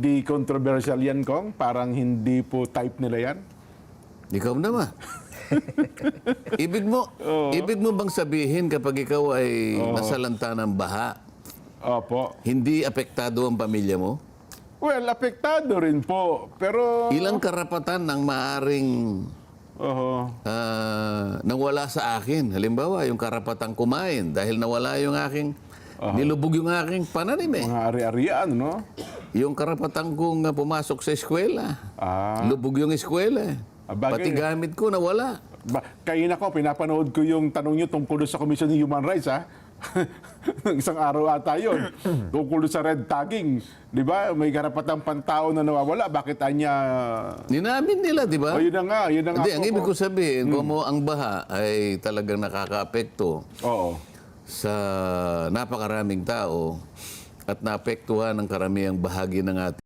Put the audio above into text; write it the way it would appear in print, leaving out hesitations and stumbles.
hindi controversial yan, Kong? Parang hindi po type nila yan? Ikaw naman. ibig mo bang sabihin kapag ikaw ay nasalanta ng baha, Opo. hindi apektado ang pamilya mo? Well, apektado rin po. Pero... Ilang karapatan ang maaring nawala sa akin? Halimbawa, yung karapatang kumain dahil nawala yung aking, nilubog yung aking pananim eh. Mga ari-arian, no? Yung karapatan kong pumasok sa eskwela, lubog yung eskwela eh. Bagay. Pati gamit ko nawala. Kaina ko, pinapanood ko yung tanong nyo tungkol sa Commission on Human Rights, ha? Isang araw ata yun. Tungkol sa red tagging. Di ba? May karapatang pantao na nawawala. Bakit anya... Ninamin nila, di ba? O, yun na nga. Yun na nga Hindi, po ang ibig po. ko sabihin, kung ang baha ay talagang nakaka-apekto Oo. sa napakaraming tao at naapektuhan ng karamihang bahagi ng ating